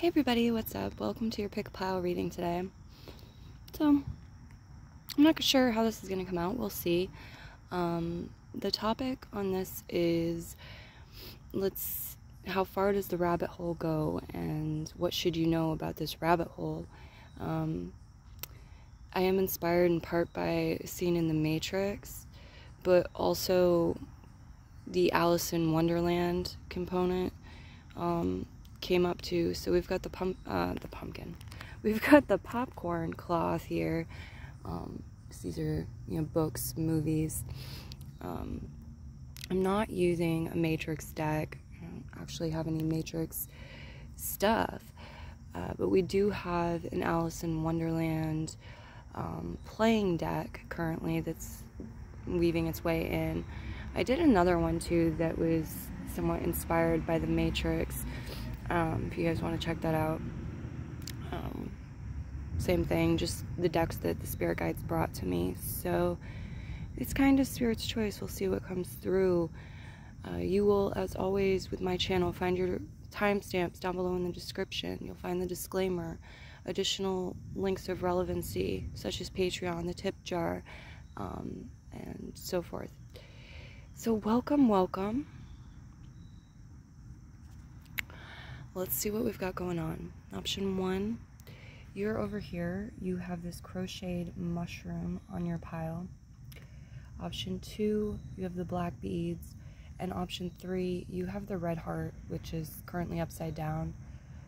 Hey everybody, what's up? Welcome to your pick pile reading today. So, I'm not sure how this is going to come out. We'll see. The topic on this is how far does the rabbit hole go, and what should you know about this rabbit hole? I am inspired in part by a scene in The Matrix, but also the Alice in Wonderland component came up too. So we've got the pumpkin. We've got the popcorn cloth here. These are, books, movies. I'm not using a Matrix deck. I don't actually have any Matrix stuff. But we do have an Alice in Wonderland playing deck currently that's weaving its way in. I did another one too that was somewhat inspired by the Matrix. If you guys want to check that out. Same thing, just the decks that the spirit guides brought to me. So it's kind of spirit's choice. We'll see what comes through. You will, as always with my channel, find your timestamps down below in the description. You'll find the disclaimer, additional links of relevancy, such as Patron, the tip jar, and so forth. So welcome. Let's see what we've got going on. Option 1, you're over here. You have this crocheted mushroom on your pile. Option 2, you have the black beads. And option 3, you have the red heart, which is currently upside down.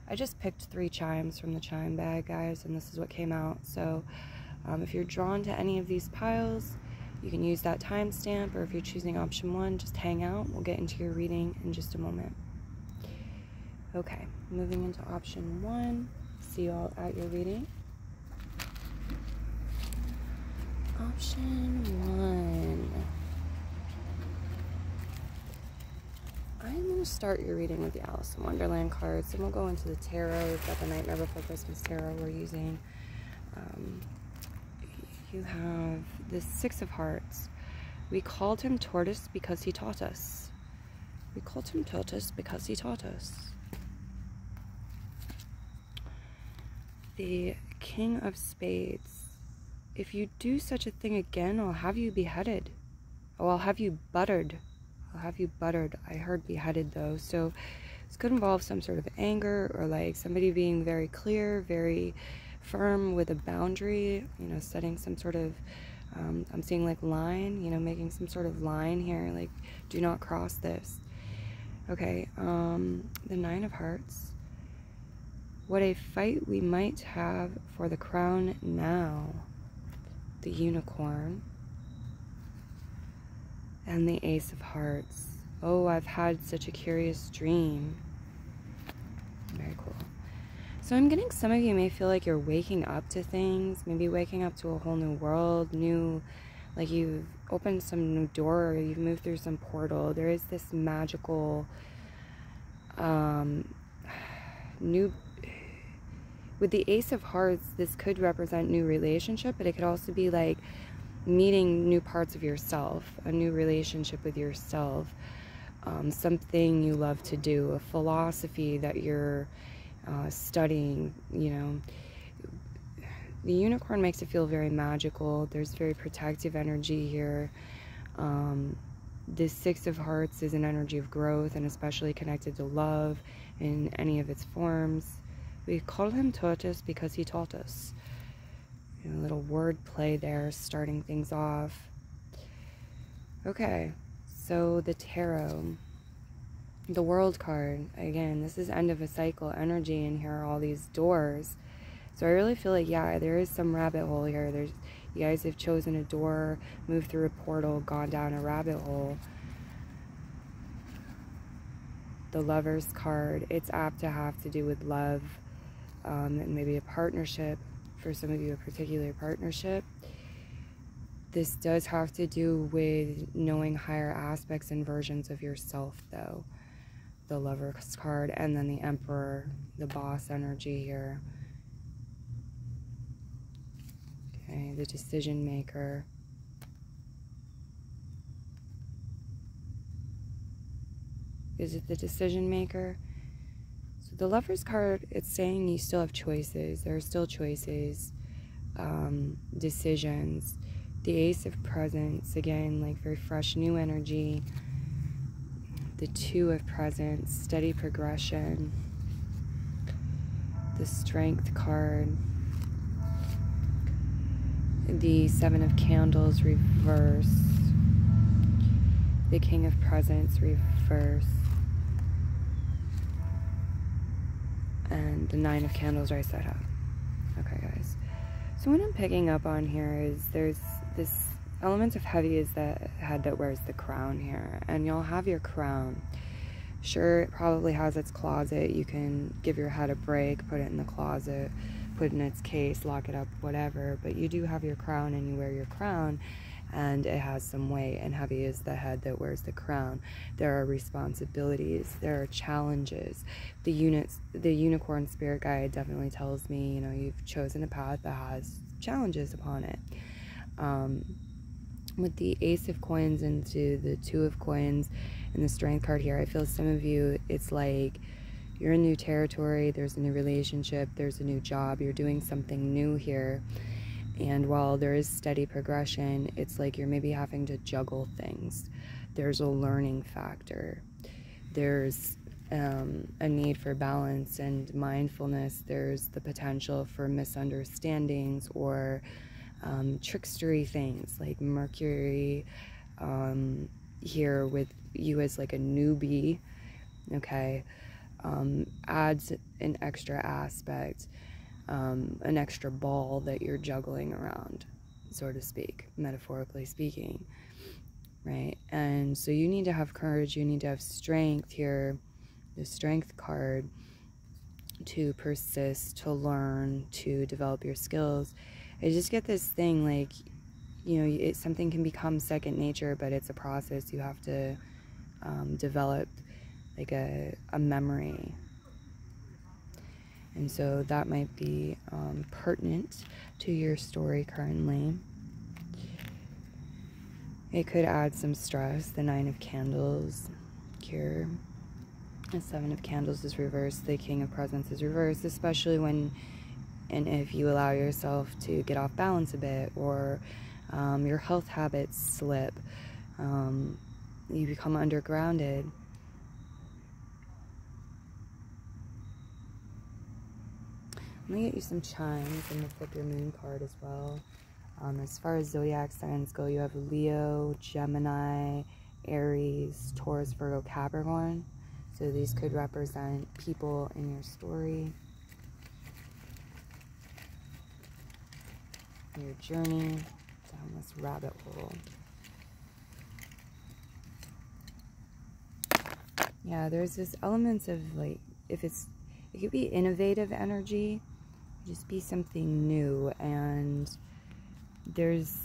I just picked 3 chimes from the chime bag, guys, and this is what came out. So if you're drawn to any of these piles, you can use that timestamp, or if you're choosing option 1, just hang out. We'll get into your reading in just a moment. Okay, moving into option 1. See you all at your reading. Option 1. I'm going to start your reading with the Alice in Wonderland cards, and we'll go into the tarot. We've got the Nightmare Before Christmas tarot we're using. You have the 6 of Hearts. We called him Tortoise because he taught us. We called him Tortoise because he taught us. The King of Spades. If you do such a thing again, I'll have you beheaded. Oh, I'll have you buttered. I'll have you buttered. I heard beheaded though. So this could involve some sort of anger, or like somebody being very clear, very firm with a boundary, setting some sort of, I'm seeing like line, making some sort of line here, like do not cross this. Okay, the 9 of Hearts. What a fight we might have for the crown now. The Unicorn. And the Ace of Hearts. Oh, I've had such a curious dream. Very cool. So I'm getting some of you may feel like you're waking up to things, maybe waking up to a whole new world, like you've opened some new door, or you've moved through some portal. There is this magical, with the Ace of Hearts, this could represent new relationship, but it could also be like meeting new parts of yourself, a new relationship with yourself, something you love to do, a philosophy that you're studying. The Unicorn makes it feel very magical. There's very protective energy here. This 6 of Hearts is an energy of growth, and especially connected to love in any of its forms. We call him Tortoise because he taught us. A little word play there, starting things off. Okay, so the tarot. The World card. Again, this is end of a cycle energy, and here are all these doors. So I really feel like, yeah, there is some rabbit hole here. You guys have chosen a door, moved through a portal, gone down a rabbit hole. The Lover's card. It's apt to have to do with love. And maybe a partnership, for some of you a particular partnership. This does have to do with knowing higher aspects and versions of yourself though. The Lover's card, and then the Emperor, the boss energy here. Okay, the decision maker. Is it the decision maker? So So the Lover's card, it's saying you still have choices. There are still choices, decisions. The Ace of Presents, again, like very fresh, new energy. The Two of Presents, steady progression. The Strength card. The Seven of Candles, reverse. The King of Presents, reverse. And the Nine of Candles right side up. Okay, guys. So what I'm picking up on here is there's this element of heavy is the head that wears the crown here. And you'll have your crown. Sure, it probably has its closet. You can give your head a break, put it in the closet, put it in its case, lock it up, whatever. But you do have your crown and you wear your crown. And it has some weight, and heavy is the head that wears the crown. There are responsibilities, there are challenges. The unicorn spirit guide definitely tells me, you know, you've chosen a path that has challenges upon it. With the Ace of Coins into the Two of Coins and the Strength card here, I feel some of you, it's like you're in new territory, there's a new relationship, there's a new job, you're doing something new here. And while there is steady progression, it's like you're maybe having to juggle things. There's a learning factor. There's a need for balance and mindfulness. There's the potential for misunderstandings or trickstery things, like Mercury here with you as like a newbie, okay, adds an extra aspect. An extra ball that you're juggling around, so to speak, metaphorically speaking, right? And so you need to have courage, you need to have strength here, the Strength card, to persist, to learn, to develop your skills. I just get this thing like, you know, something can become second nature, but it's a process. You have to develop like a memory. And so that might be pertinent to your story currently. It could add some stress. The Nine of Candles here. The Seven of Candles is reversed. The King of Presents is reversed, especially when and if you allow yourself to get off balance a bit, or your health habits slip, you become undergrounded. I'm going to get you some chimes. I'm going to flip your moon card as well. As far as zodiac signs go, you have Leo, Gemini, Aries, Taurus, Virgo, Capricorn. So these could represent people in your story, your journey down this rabbit hole. Yeah, there's this elements of like, it could be innovative energy, just be something new. And there's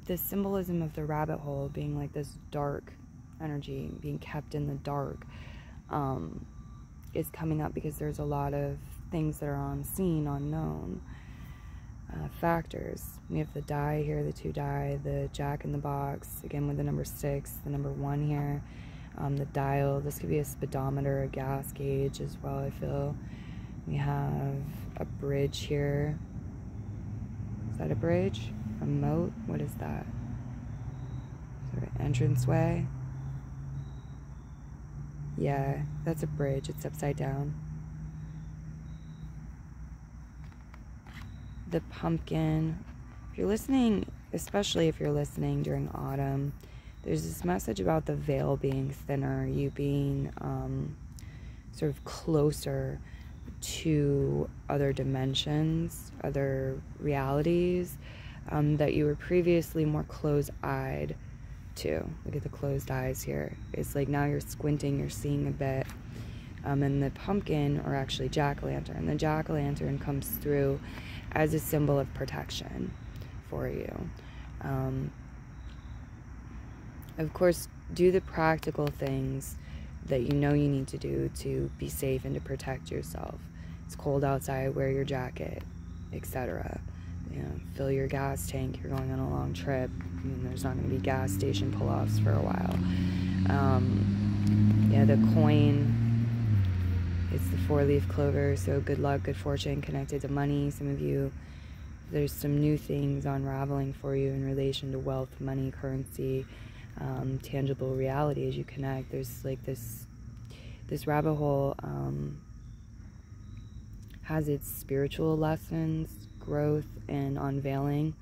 the symbolism of the rabbit hole being like this dark energy, being kept in the dark, is coming up because there's a lot of things that are unseen, unknown factors. We have the die here, the 2 die, the Jack in the box, again with the number 6, the number 1 here, the dial. This could be a speedometer, a gas gauge as well, I feel. We have a bridge here. Is that a bridge? A moat? What is that? Sort of entranceway? Yeah, that's a bridge. It's upside down. The pumpkin. If you're listening, especially if you're listening during autumn, there's this message about the veil being thinner, you being sort of closer to other dimensions, other realities that you were previously more closed-eyed to. Look at the closed eyes here. It's like now you're squinting, you're seeing a bit. And the pumpkin, or actually jack-o'-lantern, the jack-o'-lantern comes through as a symbol of protection for you. Of course, do the practical things that you know you need to do to be safe and to protect yourself. It's cold outside, wear your jacket, etc. You know, fill your gas tank. You're going on a long trip. I mean, there's not going to be gas station pull-offs for a while. Yeah, the coin It's the 4-leaf clover, so good luck, good fortune, connected to money. Some of you, there's some new things unraveling for you in relation to wealth, money, currency, tangible reality as you connect. There's like this rabbit hole has its spiritual lessons, growth, and unveiling,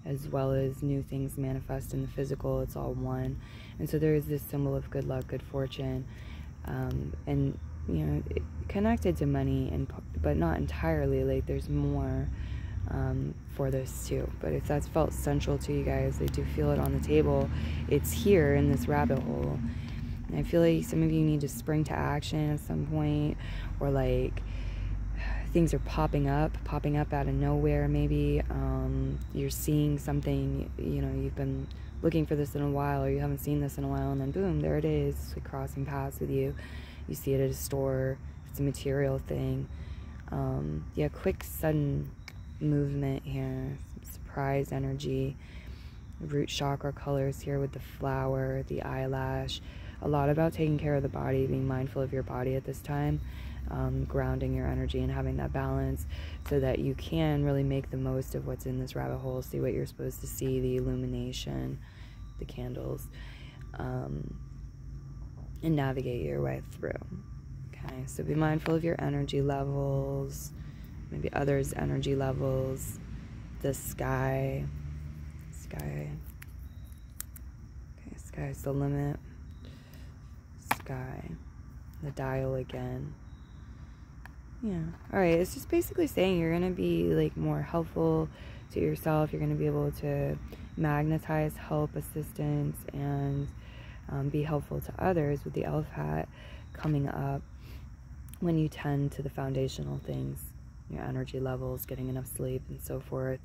as well as new things manifest in the physical. It's all one. And so there is this symbol of good luck, good fortune, and you know, connected to money, but not entirely. Like there's more for this too. But if that's felt central to you guys, I do feel it on the table. It's here in this rabbit hole. And I feel like some of you need to spring to action at some point, or like things are popping up out of nowhere. Maybe you're seeing something, you know, you've been looking for this in a while, or you haven't seen this in a while, and then boom, there it is. It's like crossing paths with you. You see it at a store. It's a material thing. Yeah, quick, sudden movement here. Some surprise energy. Root chakra colors here with the flower, the eyelash. A lot about taking care of the body, being mindful of your body at this time. Grounding your energy and having that balance so that you can really make the most of what's in this rabbit hole, see what you're supposed to see, the illumination, the candles, and navigate your way through. Okay, so be mindful of your energy levels, maybe others' energy levels, the sky. Okay, sky's the limit. Sky, the dial again. Yeah. All right. It's just basically saying you're going to be like more helpful to yourself. You're going to be able to magnetize help, assistance, and be helpful to others with the elf hat coming up when you tend to the foundational things, your energy levels, getting enough sleep, and so forth.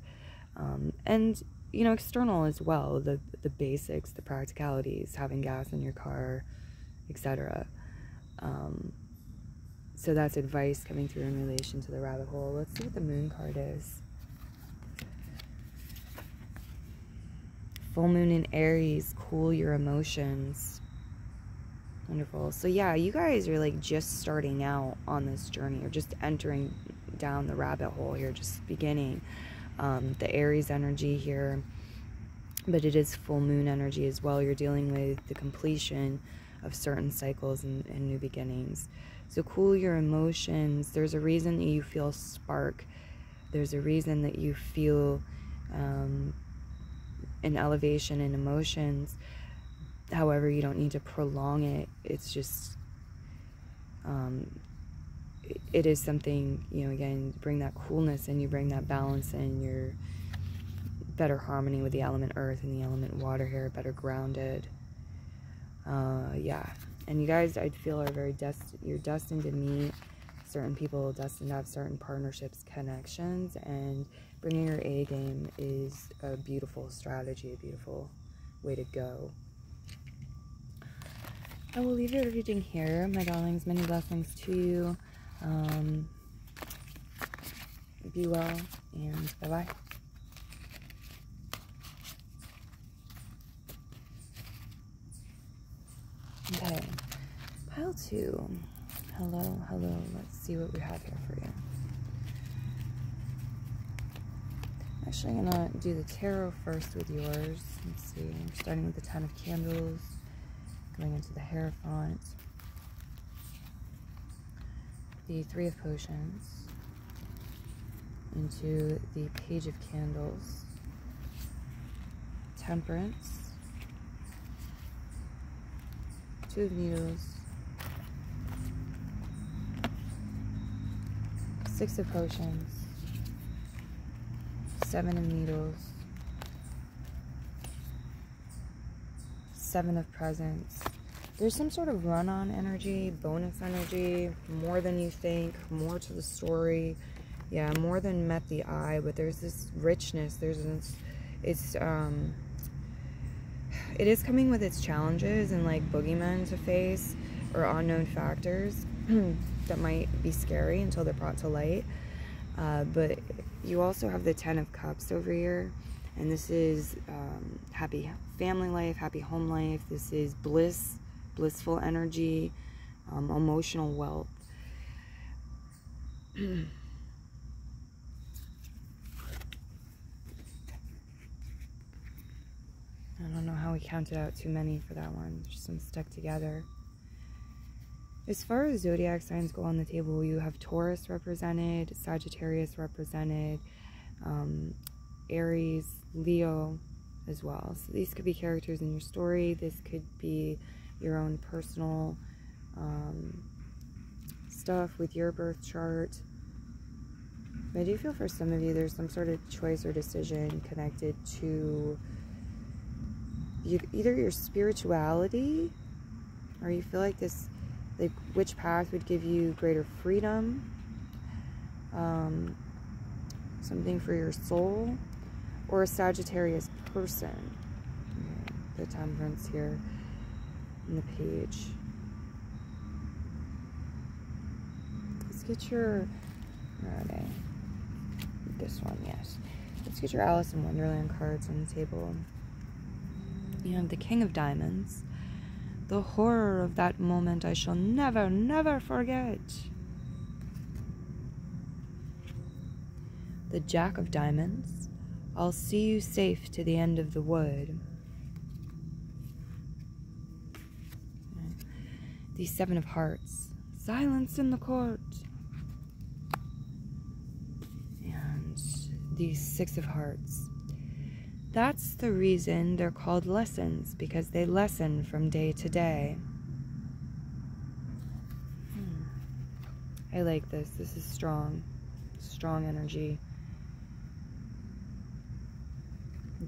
And, you know, external as well, the basics, the practicalities, having gas in your car, etc. So that's advice coming through in relation to the rabbit hole. Let's see what the moon card is. Full moon in Aries, cool your emotions. Wonderful. So yeah, you guys are like just starting out on this journey, or just entering down the rabbit hole here, just beginning. The Aries energy here, but it is full moon energy as well. You're dealing with the completion of certain cycles and new beginnings. So cool your emotions. There's a reason that you feel spark. There's a reason that you feel an elevation in emotions. However, you don't need to prolong it. It's just, it is something, you know, again, you bring that coolness and you bring that balance and you're better harmony with the element earth and the element water here, better grounded. Yeah. And you guys, I feel, are very you're destined to meet certain people, destined to have certain partnerships, connections, and bringing your A game is a beautiful strategy, a beautiful way to go. I will leave your reading here, my darlings. Many blessings to you. Be well, and bye-bye. Okay, pile 2. Hello, hello. Let's see what we have here for you. Actually, I'm gonna do the tarot first with yours. Let's see. We're starting with the 10 of Candles, going into the Hierophant, the 3 of Potions, into the Page of Candles, Temperance, 2 of Needles, 6 of Potions, 7 of Needles, 7 of Presents. There's some sort of run-on energy, bonus energy, more than you think, more to the story. Yeah, more than met the eye, but there's this richness. There's this, it is coming with its challenges and like boogeymen to face, or unknown factors that might be scary until they're brought to light. But you also have the 10 of Cups over here, and this is happy family life, happy home life. This is bliss, blissful energy, emotional wealth. I don't know how we counted out too many for that one. Just some stuck together. As far as zodiac signs go on the table, you have Taurus represented, Sagittarius represented, Aries, Leo as well. So these could be characters in your story. This could be your own personal stuff with your birth chart. But I do feel for some of you there's some sort of choice or decision connected to either your spirituality, or you feel like this, like which path would give you greater freedom, something for your soul, or a Sagittarius person. The Temperance here in the page. Let's get your, where are they? This one, yes. Let's get your Alice in Wonderland cards on the table. You have the King of Diamonds. The horror of that moment I shall never, never forget. The Jack of Diamonds. I'll see you safe to the end of the wood. The Seven of Hearts. Silence in the court. And the Six of Hearts. That's the reason they're called lessons, because they lessen from day to day. I like this. This is strong. Strong energy.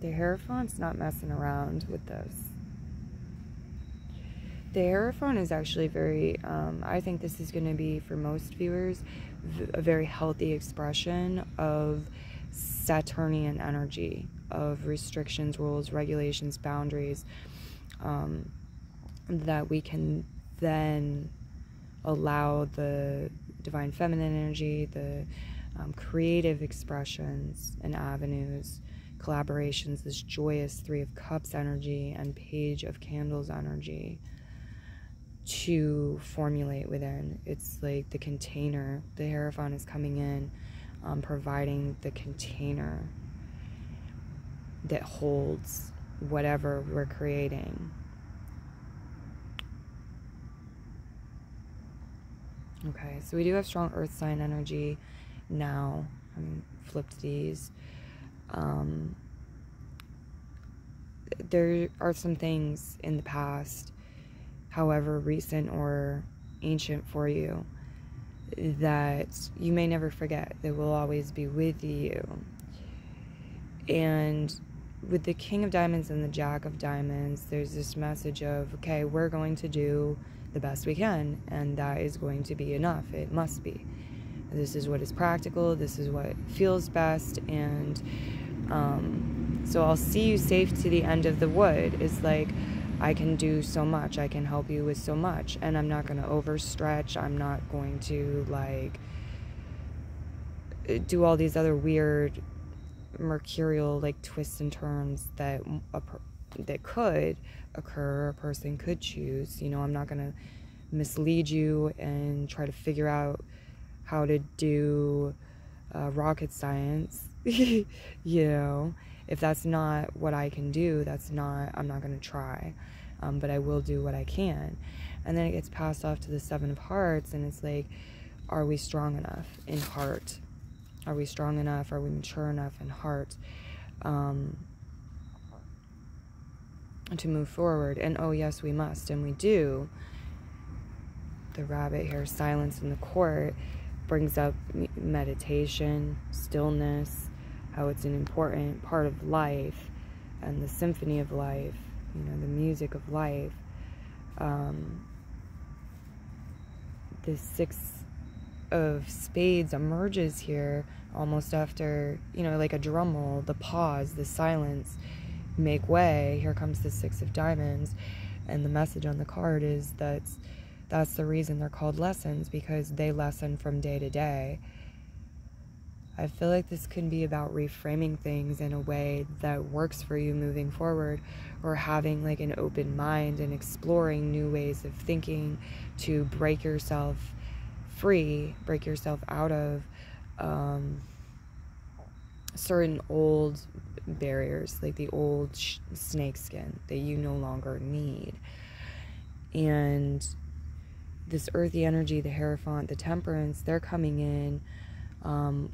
The Hierophant's not messing around with this. The Hierophant is actually very, I think this is going to be, for most viewers, a very healthy expression of Saturnian energy, of restrictions, rules, regulations, boundaries, that we can then allow the divine feminine energy, the creative expressions and avenues, collaborations, this joyous Three of Cups energy and Page of Candles energy to formulate within. It's like the container. The Hierophant is coming in, providing the container that holds whatever we're creating. Okay, so we do have strong earth sign energy now. I mean, flipped these. There are some things in the past, however recent or ancient for you, that you may never forget, that will always be with you. And with the King of Diamonds and the Jack of Diamonds, there's this message of, okay, we're going to do the best we can, and that is going to be enough. It must be. This is what is practical, this is what feels best, and so I'll see you safe to the end of the wood is like, I can do so much, I can help you with so much, and I'm not going to overstretch, I'm not going to like do all these other weird mercurial like twists and turns that could occur, a person could choose. You know, I'm not going to mislead you and try to figure out how to do rocket science. You know, if that's not what I can do, I'm not going to try, but I will do what I can. And then it gets passed off to the Seven of Hearts, and it's like, are we strong enough in heart? Are we strong enough? Are we mature enough in heart to move forward? And oh yes, we must, and we do. The Rabbit here, silence in the court, brings up meditation, stillness, how it's an important part of life, and the symphony of life, you know, the music of life. The Six of Spades emerges here almost after, you know, like a drum roll, the pause, the silence, make way. Here comes the Six of Diamonds, and the message on the card is that's the reason they're called lessons, because they lessen from day to day. I feel like this can be about reframing things in a way that works for you moving forward, or having like an open mind and exploring new ways of thinking to break yourself free, break yourself out of certain old barriers, like the old snake skin that you no longer need. And this earthy energy, the Hierophant, the Temperance, they're coming in,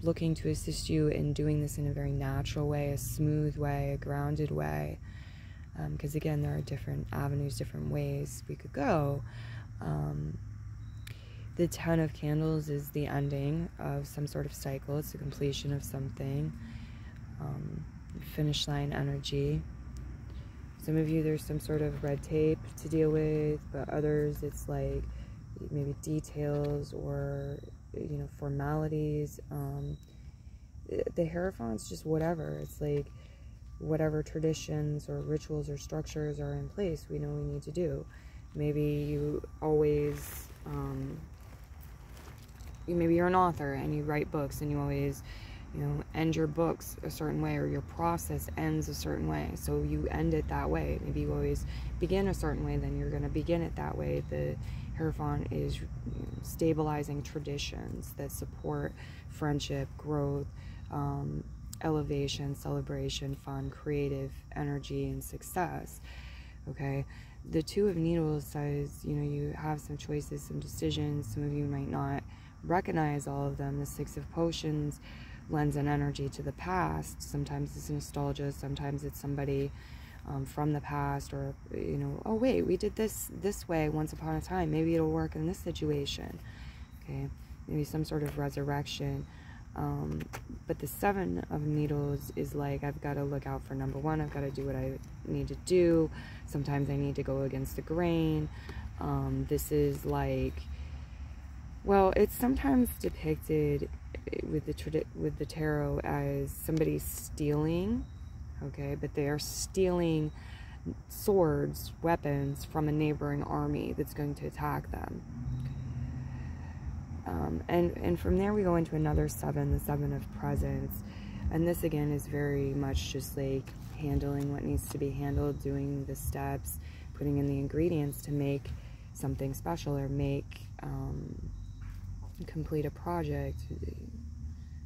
looking to assist you in doing this in a very natural way, a smooth way, a grounded way. Because again, there are different avenues, different ways we could go. The 10 of Candles is the ending of some sort of cycle. It's the completion of something. Finish line energy. Some of you, there's some sort of red tape to deal with, but others, it's like maybe details or, you know, formalities. The Hierophant's just whatever. It's like whatever traditions or rituals or structures are in place, we know we need to do. Maybe you always, maybe you're an author and you write books and you always, you know, end your books a certain way, or your process ends a certain way, so you end it that way. Maybe you always begin a certain way, then you're going to begin it that way. The Hierophant is, you know, stabilizing traditions that support friendship, growth, elevation, celebration, fun, creative energy, and success. Okay, the Two of Needles says, you know, you have some choices, some decisions. Some of you might not recognize all of them. The Six of Potions lends an energy to the past. Sometimes it's nostalgia, sometimes it's somebody from the past, or, you know, oh wait, we did this way once upon a time, maybe it'll work in this situation. Okay, maybe some sort of resurrection. But the Seven of Needles is like, I've got to look out for number one, I've got to do what I need to do. Sometimes I need to go against the grain. This is like, well, it's sometimes depicted with the tarot as somebody stealing, okay, but they are stealing swords, weapons from a neighboring army that's going to attack them. And from there we go into another seven, the Seven of Presents, and this again is very much just like handling what needs to be handled, doing the steps, putting in the ingredients to make something special, or complete a project,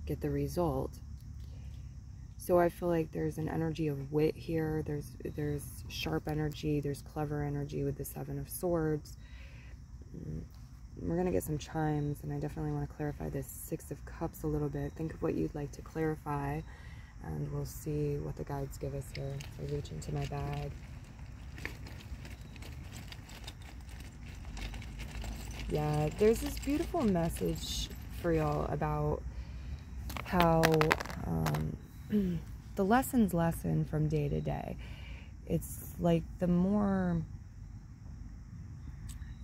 get the result. So I feel like there's an energy of wit here, there's sharp energy, there's clever energy with the Seven of Swords. We're going to get some chimes, and I definitely want to clarify this Six of Cups a little bit. Think of what you'd like to clarify, and we'll see what the guides give us here. So I reach into my bag. Yeah, there's this beautiful message for y'all about how the lessons lesson from day to day. It's like the more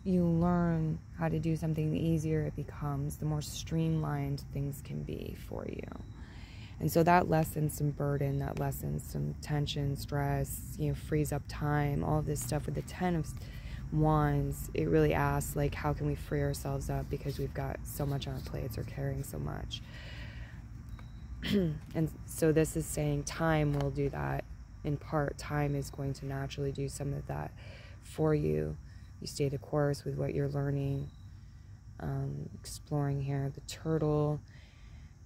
you learn how to do something, the easier it becomes, the more streamlined things can be for you. And so that lessens some burden, that lessens some tension, stress, you know, frees up time, all of this stuff. With the Ten of Wands, it really asks, like, how can we free ourselves up, because we've got so much on our plates, or carrying so much. And so this is saying time will do that. In part, time is going to naturally do some of that for you. You stay the course with what you're learning. Exploring here, the Turtle,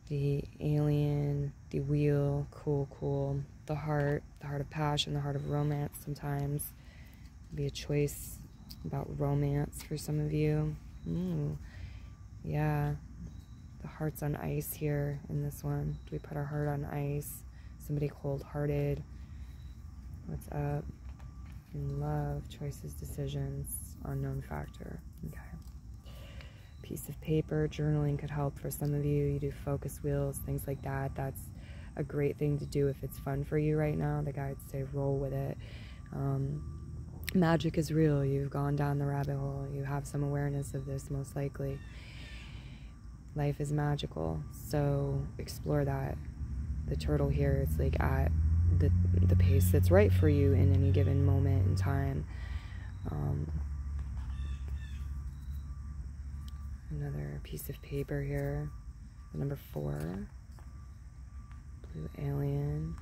the Alien, the Wheel, cool. The Heart of Passion, the Heart of Romance. Sometimes be a choice about romance for some of you. Yeah, the heart's on ice here in this one. Do we put our heart on ice? Somebody cold-hearted. What's up? In love, choices, decisions, unknown factor. Okay. Piece of paper, journaling could help for some of you. You do focus wheels, things like that. That's a great thing to do if it's fun for you right now. The guides say roll with it. Magic is real. You've gone down the rabbit hole. You have some awareness of this, most likely. Life is magical, so explore that. The Turtle here, it's like at the pace that's right for you in any given moment in time. Another piece of paper here, number 4, blue alien,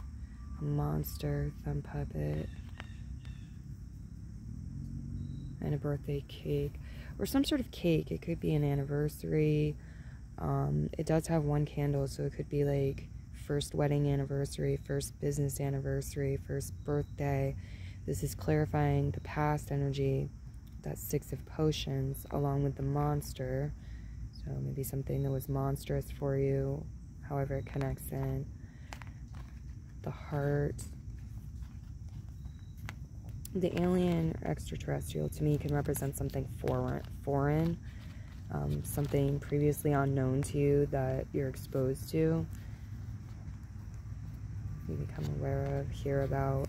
a monster, thumb puppet, and a birthday cake. or some sort of cake. It could be an anniversary. It does have one candle, so it could be like first wedding anniversary, first business anniversary, first birthday. This is clarifying the past energy, that 6 of potions, along with the monster. So maybe something that was monstrous for you, however it connects in. The heart. The alien or extraterrestrial to me can represent something foreign, something previously unknown to you that you're exposed to, you become aware of, hear about.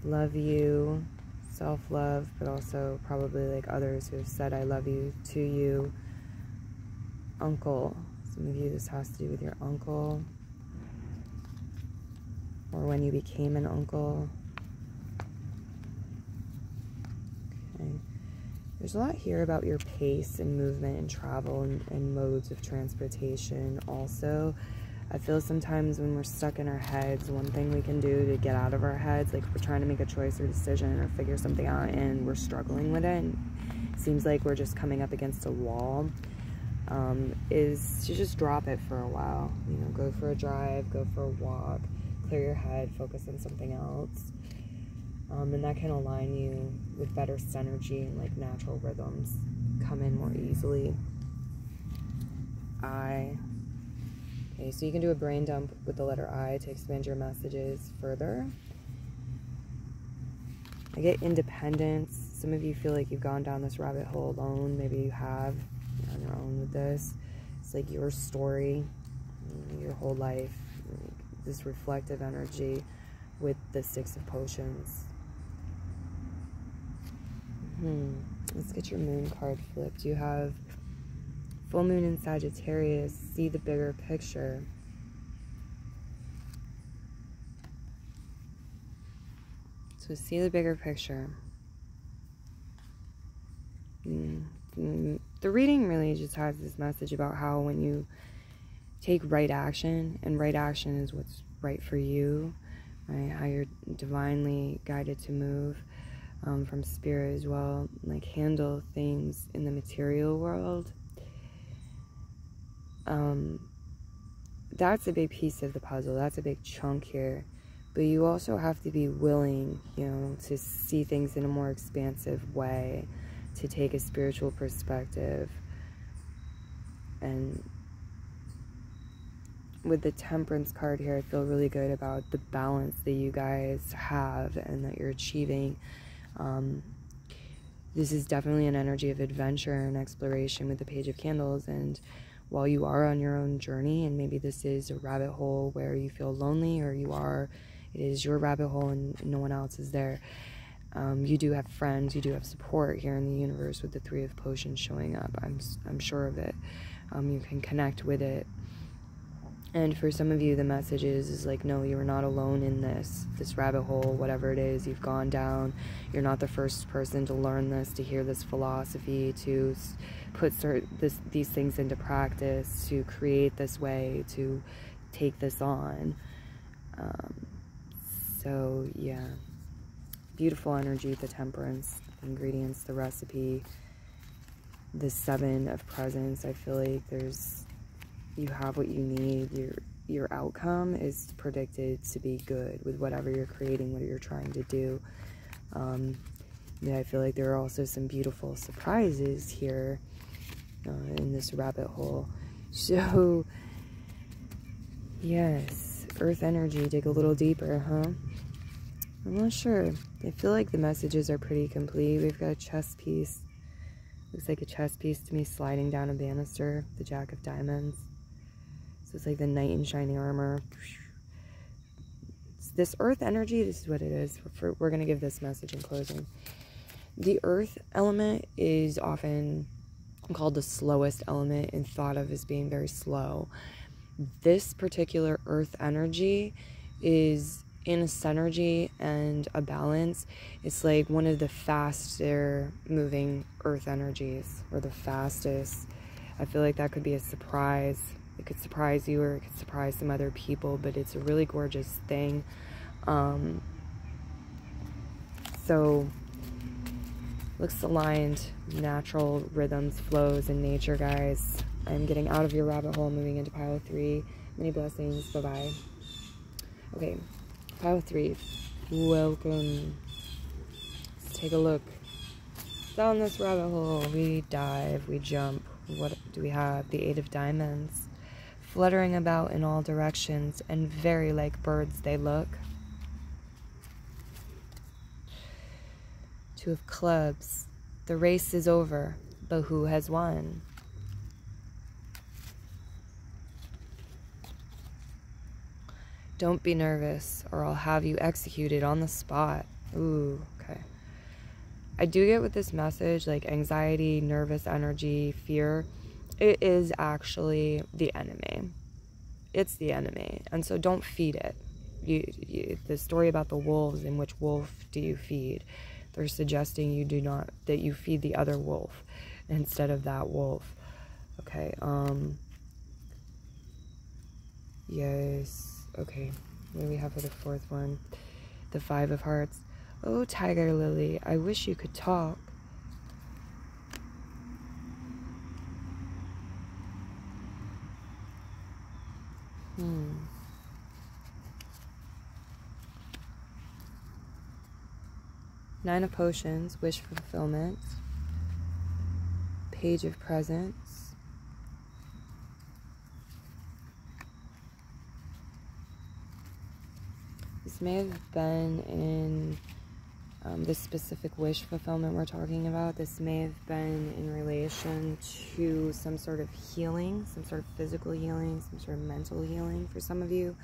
Love you, self-love, but also probably like others who have said I love you to you. Uncle. Some of you, this has to do with your uncle, or when you became an uncle. Okay. There's a lot here about your pace and movement and travel and modes of transportation also. I feel sometimes when we're stuck in our heads, one thing we can do to get out of our heads, like if we're trying to make a choice or decision or figure something out and we're struggling with it, and it seems like we're just coming up against a wall, is to just drop it for a while. You know, go for a drive, go for a walk, clear your head, focus on something else. And that can align you with better synergy and like natural rhythms come in more easily. Okay, so you can do a brain dump with the letter I to expand your messages further. I get independence. Some of you feel like you've gone down this rabbit hole alone. Maybe you have. You're on your own with this. It's like your story, your whole life, this reflective energy with the 6 of potions. Let's get your moon card flipped. You have full moon in Sagittarius. See the bigger picture. So see the bigger picture. The reading really just has this message about how when you take right action, and right action is what's right for you, right? How you're divinely guided to move from spirit as well, like handle things in the material world. That's a big piece of the puzzle. That's a big chunk here. But you also have to be willing, you know, to see things in a more expansive way, to take a spiritual perspective. And with the Temperance card here, I feel really good about the balance that you guys have and that you're achieving. This is definitely an energy of adventure and exploration with the Page of Candles. And while you are on your own journey, and maybe this is a rabbit hole where you feel lonely, or it is your rabbit hole and no one else is there, you do have friends, you do have support here in the universe with the 3 of Potions showing up. I'm sure of it. You can connect with it. And for some of you, the message is like, no, you are not alone in this rabbit hole, whatever it is you've gone down. You're not the first person to learn this, to hear this philosophy, to put these things into practice, to create this way, to take this on. So, yeah. Beautiful energy, the Temperance, the ingredients, the recipe, the 7 of Presents. I feel like you have what you need. Your outcome is predicted to be good with whatever you're creating, what you're trying to do. Yeah, I feel like there are also some beautiful surprises here in this rabbit hole. So, yes, Earth energy, dig a little deeper, huh? I'm not sure. I feel like the messages are pretty complete. We've got a chess piece. Looks like a chess piece to me sliding down a banister, the Jack of Diamonds. So it's like the knight in shining armor. It's this Earth energy, this is what it is. We're going to give this message in closing. The Earth element is often called the slowest element and thought of as being very slow. This particular Earth energy is in a synergy and a balance. It's like one of the faster moving Earth energies, or the fastest. I feel like that could be a surprise. It could surprise you, or it could surprise some other people, but it's a really gorgeous thing. So Looks aligned, natural rhythms, flows in nature, guys. I'm getting out of your rabbit hole, moving into pile 3. Many blessings. Bye-bye. Okay, pile 3. Welcome. Let's take a look. Down this rabbit hole, we dive, we jump. What do we have? The 8 of Diamonds. Fluttering about in all directions, and very like birds they look. 2 of Clubs. The race is over, but who has won? Don't be nervous, or I'll have you executed on the spot. Ooh, okay. I do get with this message, like anxiety, nervous energy, fear. It is actually the enemy. It's the enemy. And so don't feed it. The story about the wolves, in which wolf do you feed? They're suggesting you do not, that you feed the other wolf instead of that wolf. Okay, yes, okay. What do we have for the 4th one? The 5 of Hearts. Oh, Tiger Lily, I wish you could talk. Nine of Potions, wish fulfillment. Page of Presents. This may have been in this specific wish fulfillment we're talking about. This may have been in relation to some sort of healing, some sort of physical healing, some sort of mental healing for some of you.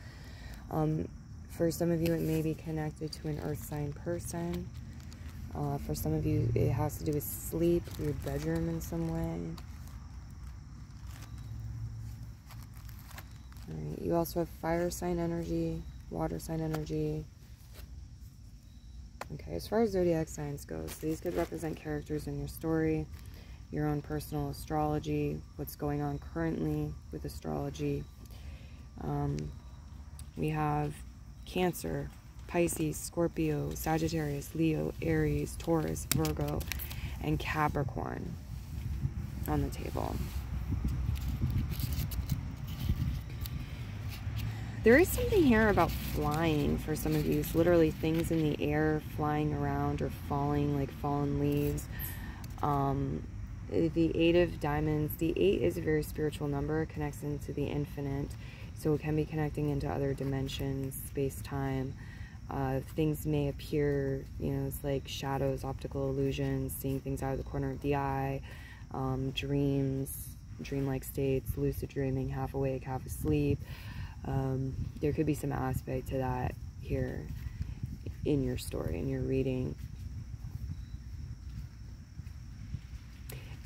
For some of you, it may be connected to an earth sign person. For some of you, it has to do with sleep, your bedroom in some way. All right. You also have fire sign energy, water sign energy. Okay, as far as zodiac signs goes, these could represent characters in your story, your own personal astrology, what's going on currently with astrology. We have Cancer, Pisces, Scorpio, Sagittarius, Leo, Aries, Taurus, Virgo, and Capricorn on the table. There is something here about flying for some of you. It's literally things in the air flying around or falling, like fallen leaves. The 8 of Diamonds. The 8 is a very spiritual number. It connects into the infinite. So it can be connecting into other dimensions, space-time. Things may appear, you know, it's like shadows, optical illusions, seeing things out of the corner of the eye, dreams, dreamlike states, lucid dreaming, half awake, half asleep. There could be some aspect to that here in your story, in your reading.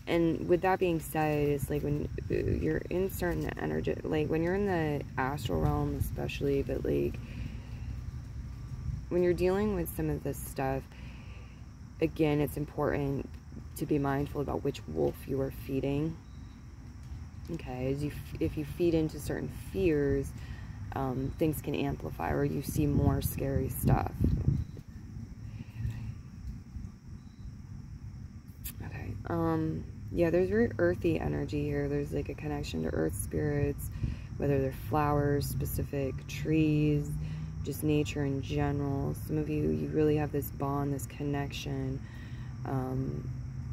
And with that being said, it's like when you're in certain energy, like when you're in the astral realm especially, but like when you're dealing with some of this stuff, again, it's important to be mindful about which wolf you are feeding. Okay, if you feed into certain fears, things can amplify, or you see more scary stuff. Okay, yeah, there's very earthy energy here. There's like a connection to earth spirits, whether they're flowers, specific trees, just nature in general. Some of you really have this bond, this connection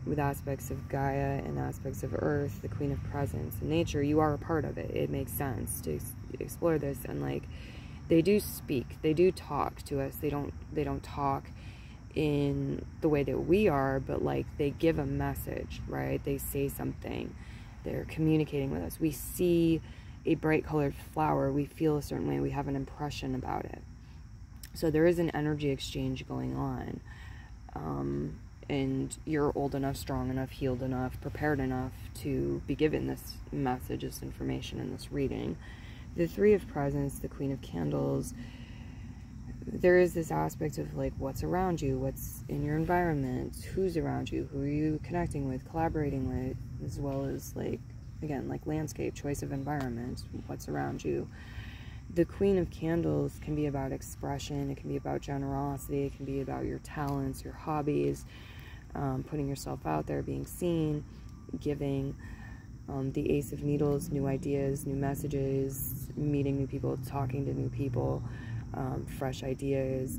with aspects of Gaia and aspects of Earth, the Queen of Presence, and nature. You are a part of it. It makes sense to explore this. And like, they do speak, they do talk to us. They don't talk in the way that we are, but like they give a message, right? They say something. They're communicating with us. We see a bright colored flower, we feel a certain way, we have an impression about it. So there is an energy exchange going on. And you're old enough, strong enough, healed enough, prepared enough to be given this message, this information in this reading. The 3 of Presents, the Queen of Candles, there is this aspect of like what's around you, what's in your environment, who's around you, who are you connecting with, collaborating with, as well as like, again, like landscape, choice of environment, what's around you. The Queen of Candles can be about expression, it can be about generosity, it can be about your talents, your hobbies. putting yourself out there, being seen, giving. The Ace of Needles, new ideas, new messages, meeting new people, talking to new people, fresh ideas.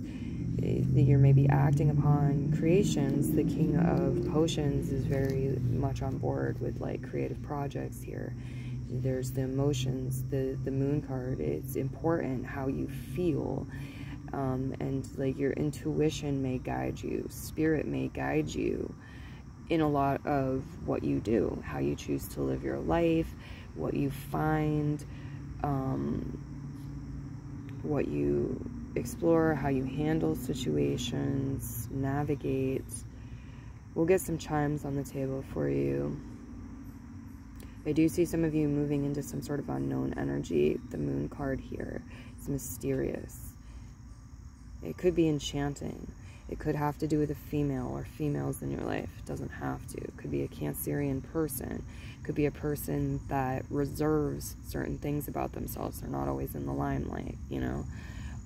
You're maybe acting upon creations. The King of Potions is very much on board with like creative projects here. There's the emotions, the Moon card. It's important how you feel, and like your intuition may guide you, spirit may guide you in a lot of what you do, how you choose to live your life, what you find, what you explore, how you handle situations, navigate. We'll get some chimes on the table for you. I do see some of you moving into some sort of unknown energy. The Moon card here is mysterious. It could be enchanting. It could have to do with a female or females in your life. It doesn't have to. It could be a Cancerian person. It could be a person that reserves certain things about themselves. They're not always in the limelight, you know.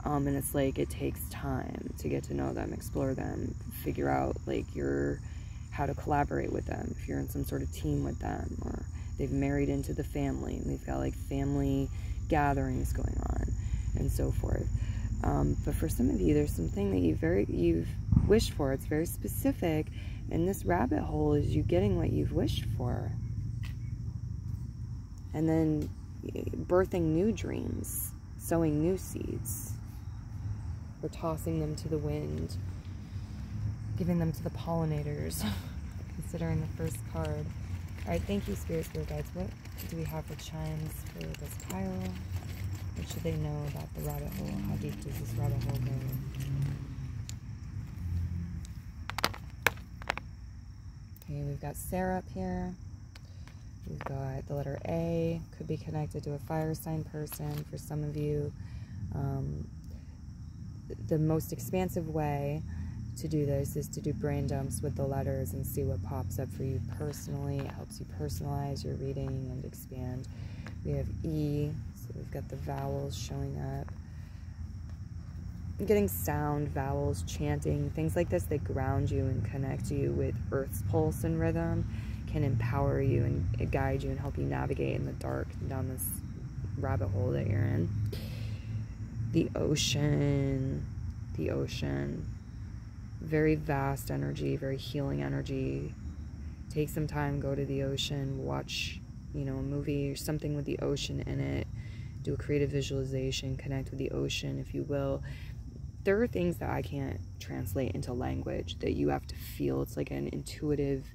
And it's like it takes time to get to know them, explore them, figure out like how to collaborate with them. If you're in some sort of team with them, or they've married into the family and they've got like family gatherings going on and so forth. But for some of you, there's something that you've wished for. It's very specific, and this rabbit hole is you getting what you've wished for, and then birthing new dreams, sowing new seeds, or tossing them to the wind, giving them to the pollinators, considering the first card. All right, thank you, Spirit Guides. What do we have for chimes for this pile? What should they know about the rabbit hole? How deep does this rabbit hole go? Okay, we've got Sarah up here. We've got the letter A. Could be connected to a fire sign person for some of you. The most expansive way to do this is to do brain dumps with the letters and see what pops up for you personally. It helps you personalize your reading and expand. We have E. So we've got the vowels showing up. I'm getting sound, vowels, chanting, things like this that ground you and connect you with Earth's pulse and rhythm, can empower you and guide you and help you navigate in the dark down this rabbit hole that you're in. The ocean, very vast energy, very healing energy. Take some time, go to the ocean, watch, you know, a movie or something with the ocean in it. Do a creative visualization, connect with the ocean, if you will. There are things that I can't translate into language that you have to feel. It's like an intuitive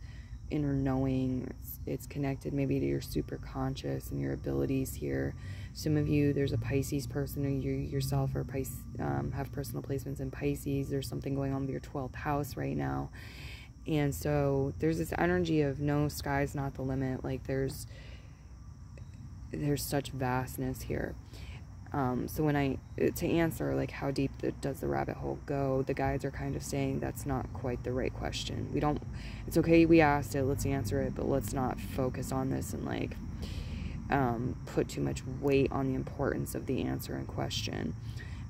inner knowing. It's connected maybe to your super conscious and your abilities here. Some of you, there's a Pisces person, or you yourself are have personal placements in Pisces. There's something going on with your 12th house right now. And so there's this energy of no, sky's not the limit. Like there's such vastness here. So when to answer like how deep does the rabbit hole go, the guides are kind of saying that's not quite the right question. It's okay, we asked it, let's answer it, but let's not focus on this and like put too much weight on the importance of the answer in question.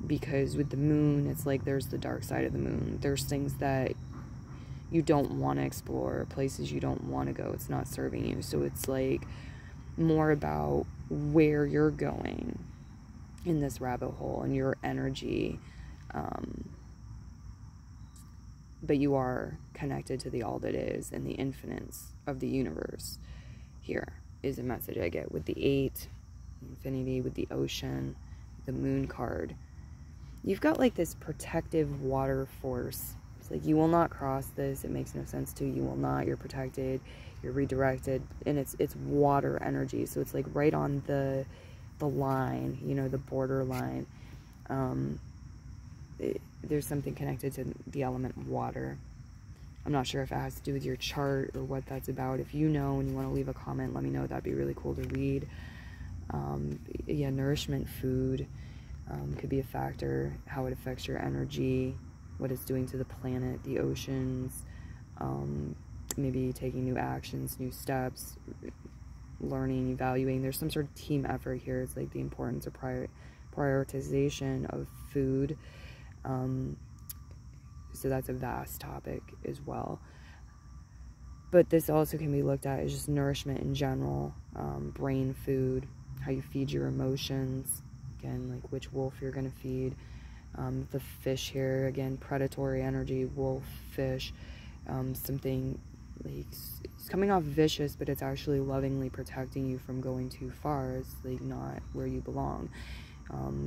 Because with the moon, it's like there's the dark side of the moon. There's things that you don't want to explore, places you don't want to go. It's not serving you. So it's like more about where you're going in this rabbit hole and your energy, but you are connected to the all that is and the infinites of the universe. Here is a message I get with the 8, infinity, with the ocean, the moon card. You've got like this protective water force. It's like you will not cross this. It makes no sense to you. You will not. You're protected. You're redirected, and it's water energy. So it's like right on the line, you know, the border line. There's something connected to the element water. I'm not sure if it has to do with your chart or what that's about. If you know and you want to leave a comment, let me know. That'd be really cool to read. Yeah, nourishment, food could be a factor. How it affects your energy, what it's doing to the planet, the oceans, maybe taking new actions, new steps, learning, evaluating. There's some sort of team effort here. It's like the importance of prioritization of food. So that's a vast topic as well. But this also can be looked at as just nourishment in general, brain food, how you feed your emotions, again, like which wolf you're going to feed. The fish here, again, predatory energy, wolf, fish, something like it's coming off vicious, but it's actually lovingly protecting you from going too far. It's like not where you belong.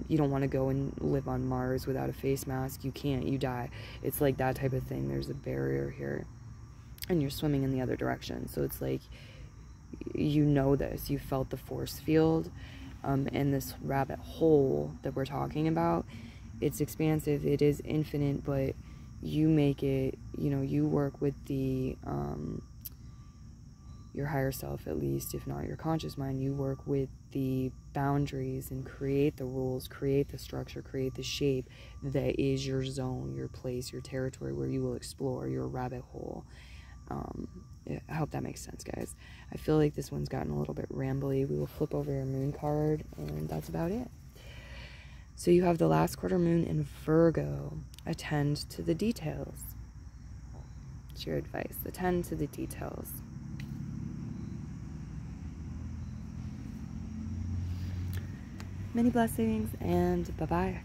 You don't want to go and live on Mars without a face mask. You can't, you die. It's like that type of thing. There's a barrier here, and you're swimming in the other direction. So it's like, you know this, you felt the force field, and this rabbit hole that we're talking about, it's expansive, it is infinite, but you make it, you know, you work with the, your higher self, at least, if not your conscious mind, you work with the boundaries and create the rules, create the structure, create the shape that is your zone, your place, your territory where you will explore your rabbit hole. I hope that makes sense, guys. I feel like this one's gotten a little bit rambly. We will flip over your moon card, and that's about it. So you have the last quarter moon in Virgo. Attend to the details. It's your advice. Attend to the details. Many blessings, and bye-bye.